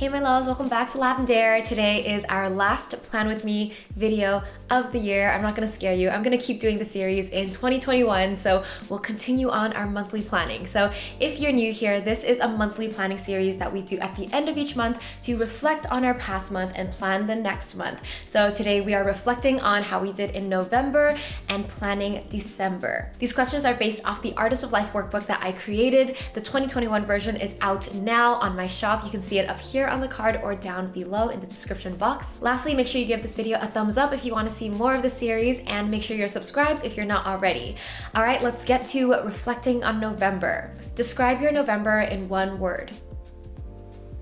Hey my loves, welcome back to Lavendaire. Today is our last Plan With Me video of the year. I'm not gonna scare you. I'm gonna keep doing the series in 2021, so we'll continue on our monthly planning. So if you're new here, this is a monthly planning series that we do at the end of each month to reflect on our past month and plan the next month. So today we are reflecting on how we did in November and planning December. These questions are based off the Artist of Life workbook that I created. The 2021 version is out now on my shop. You can see it up here on the card or down below in the description box. Lastly, make sure you give this video a thumbs up if you want to see more of the series, and make sure you're subscribed if you're not already. All right, let's get to reflecting on November. Describe your November in one word.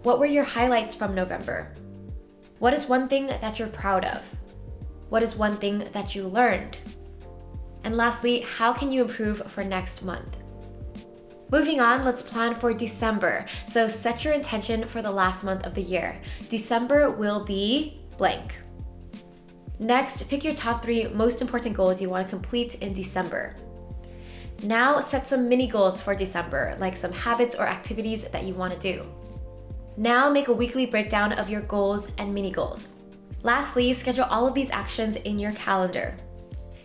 What were your highlights from November? What is one thing that you're proud of? What is one thing that you learned? And lastly, how can you improve for next month? Moving on, let's plan for December. So set your intention for the last month of the year. December will be blank. Next, pick your top 3 most important goals you want to complete in December. Now set some mini goals for December, like some habits or activities that you want to do. Now make a weekly breakdown of your goals and mini goals. Lastly, schedule all of these actions in your calendar.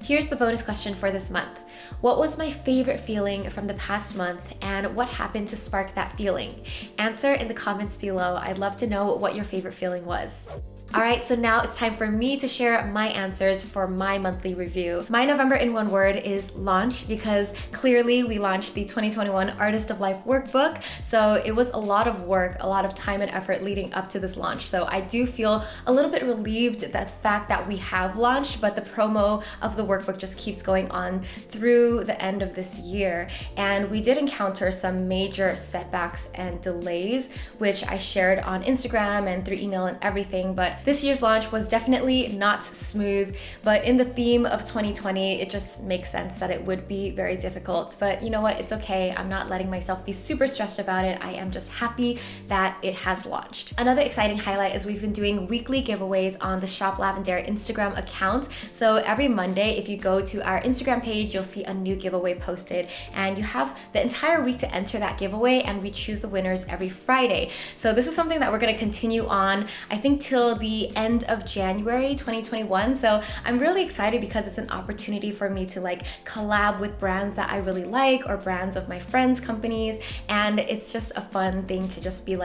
Here's the bonus question for this month. What was my favorite feeling from the past month, and what happened to spark that feeling? Answer in the comments below. I'd love to know what your favorite feeling was. All right, so now it's time for me to share my answers for my monthly review. My November in one word is launch, because clearly we launched the 2021 Artist of Life workbook. So it was a lot of work, a lot of time and effort leading up to this launch. So I do feel a little bit relieved that the fact that we have launched, but the promo of the workbook just keeps going on through the end of this year. And we did encounter some major setbacks and delays, which I shared on Instagram and through email and everything. But this year's launch was definitely not smooth, but in the theme of 2020, it just makes sense that it would be very difficult. But you know what? It's okay. I'm not letting myself be super stressed about it. I am just happy that it has launched. Another exciting highlight is we've been doing weekly giveaways on the Shop Lavendaire Instagram account. So every Monday, if you go to our Instagram page, you'll see a new giveaway posted, and you have the entire week to enter that giveaway, and we choose the winners every Friday. So this is something that we're going to continue on, I think, till the end of January 2021. So I'm really excited because it's an opportunity for me to collab with brands that I really like, or brands of my friends' companies, and it's just a fun thing to just be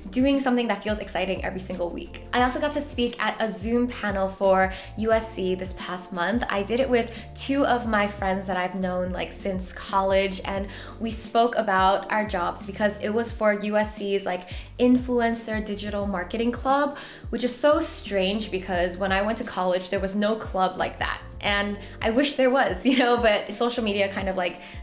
doing something that feels exciting every single week. I also got to speak at a Zoom panel for USC this past month. I did it with 2 of my friends that I've known since college, and we spoke about our jobs because it was for USC's influencer digital marketing club, which is so strange because when I went to college, there was no club like that. And I wish there was, but social media kind of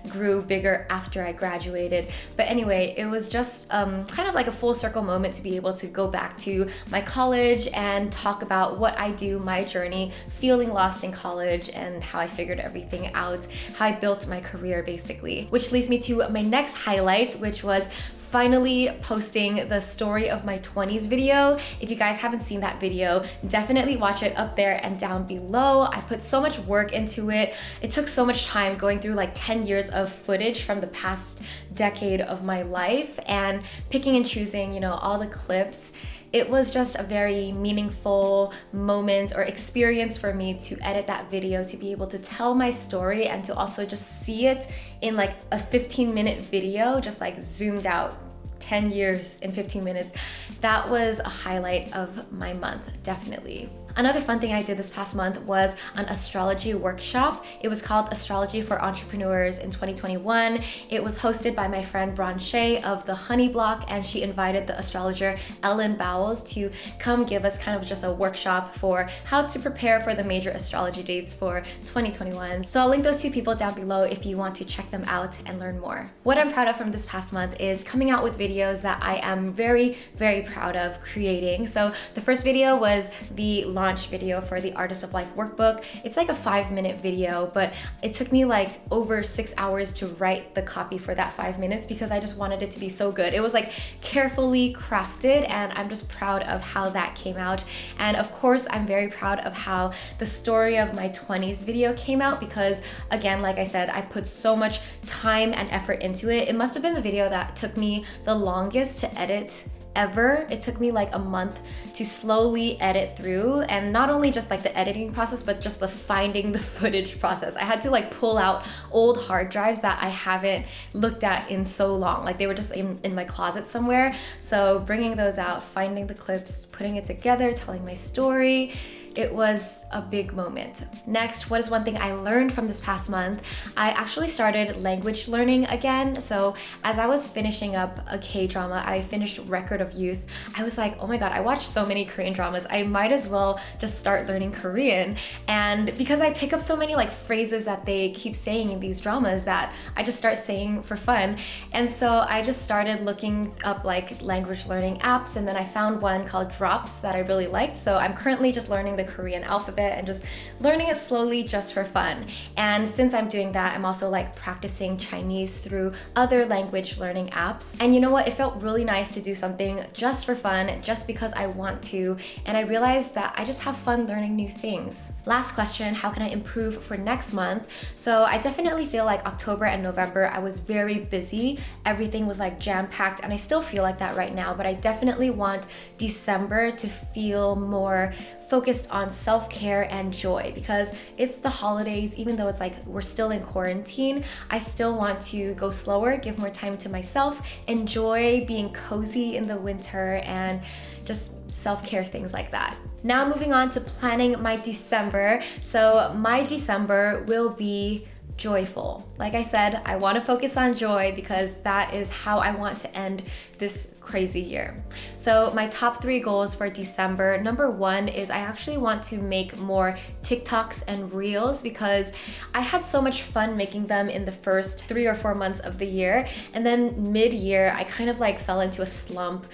grew bigger after I graduated. But anyway, it was just kind of a full circle moment to be able to go back to my college and talk about what I do, my journey, feeling lost in college, and how I figured everything out, how I built my career basically. Which leads me to my next highlight, which was finally posting the story of my 20s video. If you guys haven't seen that video, definitely watch it up there and down below. I put so much work into it. It took so much time going through 10 years of footage from the past decade of my life and picking and choosing, all the clips. It was just a very meaningful moment or experience for me to edit that video, to be able to tell my story and to also just see it in a 15-minute video, just zoomed out. 10 years in 15 minutes. That was a highlight of my month, definitely. Another fun thing I did this past month was an astrology workshop. It was called Astrology for Entrepreneurs in 2021. It was hosted by my friend Branche of the Honey Block, and she invited the astrologer Ellen Bowles to come give us kind of just a workshop for how to prepare for the major astrology dates for 2021. So I'll link those 2 people down below if you want to check them out and learn more. What I'm proud of from this past month is coming out with videos that I am very, very proud of creating. So the first video was the launch video for the Artist of Life workbook. It's a 5-minute video, but it took me over 6 hours to write the copy for that 5 minutes because I just wanted it to be so good. It was carefully crafted, and I'm just proud of how that came out. And of course, I'm very proud of how the story of my 20s video came out because, again, like I said, I put so much time and effort into it. It must have been the video that took me the longest to edit ever. It took me like a month to slowly edit through, and not only just like the editing process, but just the finding the footage process. I had to like pull out old hard drives that I haven't looked at in so long. Like they were just in my closet somewhere. So bringing those out, finding the clips, putting it together, telling my story. It was a big moment. Next, what is one thing I learned from this past month? I actually started language learning again. So as I was finishing up a K-drama, I finished Record of Youth. I was like, oh my God, I watched so many Korean dramas. I might as well just start learning Korean. And because I pick up so many like phrases that they keep saying in these dramas that I just start saying for fun. And so I just started looking up like language learning apps, and then I found one called Drops that I really liked. So I'm currently just learning the Korean alphabet and just learning it slowly just for fun. And since I'm doing that, I'm also like practicing Chinese through other language learning apps. And you know what? It felt really nice to do something just for fun, just because I want to. And I realized that I just have fun learning new things. Last question, how can I improve for next month? So I definitely feel like October and November, I was very busy. Everything was like jam-packed, and I still feel like that right now, but I definitely want December to feel more focused on self-care and joy, because it's the holidays. Even though it's like we're still in quarantine, I still want to go slower, give more time to myself, enjoy being cozy in the winter, and just self-care, things like that. Now moving on to planning my December. So my December will be joyful. Like I said, I want to focus on joy because that is how I want to end this crazy year. So my top 3 goals for December, number 1 is I actually want to make more TikToks and Reels, because I had so much fun making them in the first 3 or 4 months of the year. And then mid-year, I kind of like fell into a slump.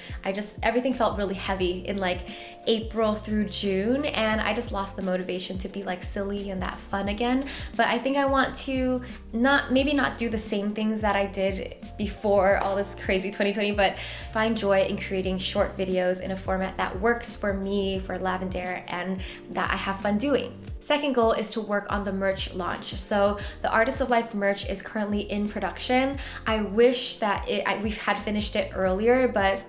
Everything felt really heavy in like April through June, and I just lost the motivation to be like silly and that fun again. But I think I want to maybe not do the same things that I did before all this crazy 2020, but find joy in creating short videos in a format that works for me, for Lavendaire, and that I have fun doing. Second goal is to work on the merch launch. So the Artist of Life merch is currently in production. I wish that we had finished it earlier, but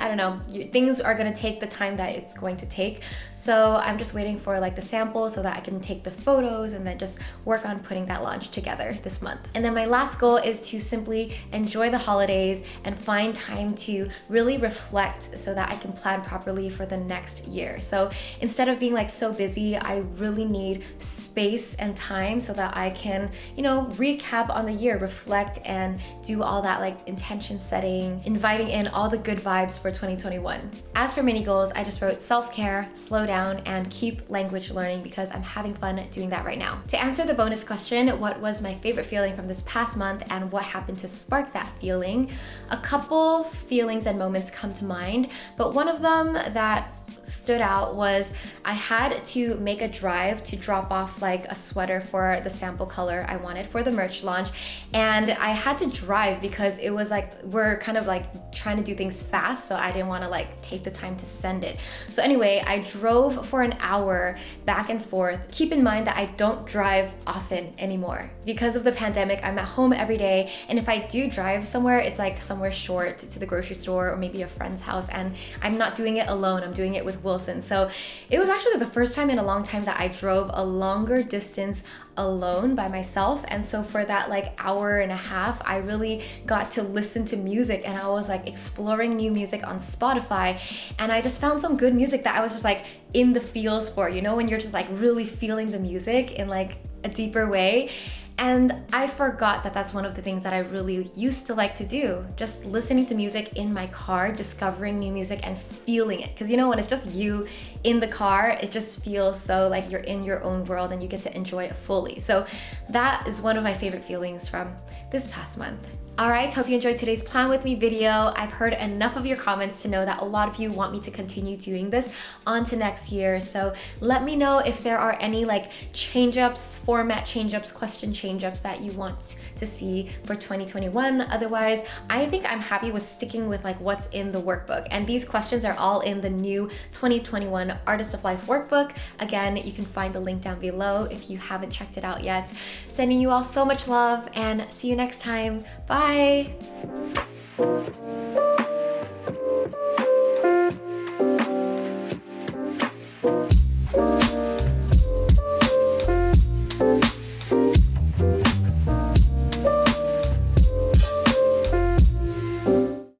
I don't know, things are gonna take the time that it's going to take. So I'm just waiting for like the sample so that I can take the photos and then just work on putting that launch together this month. And then my last goal is to simply enjoy the holidays and find time to really reflect so that I can plan properly for the next year. So instead of being like so busy, I really need space and time so that I can, recap on the year, reflect, and do all that like intention setting, inviting in all the good vibes for 2021. As for mini goals, I just wrote self-care, slow down, and keep language learning because I'm having fun doing that right now. To answer the bonus question, what was my favorite feeling from this past month and what happened to spark that feeling? A couple feelings and moments come to mind, but one of them that stood out was I had to make a drive to drop off like a sweater for the sample color I wanted for the merch launch, and I had to drive because it was like we're kind of like trying to do things fast, so I didn't want to like take the time to send it. So anyway, I drove for an hour back and forth. Keep in mind that I don't drive often anymore because of the pandemic. I'm at home every day, and if I do drive somewhere, it's like somewhere short to the grocery store or maybe a friend's house, and I'm not doing it alone. I'm doing it with Wilson. So it was actually the first time in a long time that I drove a longer distance alone by myself. And so for that like hour and a half, I really got to listen to music, and I was like exploring new music on Spotify, and I just found some good music that I was just like in the feels for, when you're just like really feeling the music in like a deeper way. And I forgot that that's one of the things that I really used to like to do, just listening to music in my car, discovering new music and feeling it. Because when it's just you in the car, it just feels so like you're in your own world and you get to enjoy it fully. So that is one of my favorite feelings from this past month. All right, hope you enjoyed today's Plan With Me video. I've heard enough of your comments to know that a lot of you want me to continue doing this on to next year. So let me know if there are any like change-ups, format change-ups, question change-ups that you want to see for 2021. Otherwise, I think I'm happy with sticking with like what's in the workbook. And these questions are all in the new 2021 Artist of Life workbook. Again, you can find the link down below if you haven't checked it out yet. Sending you all so much love and see you next time. Bye.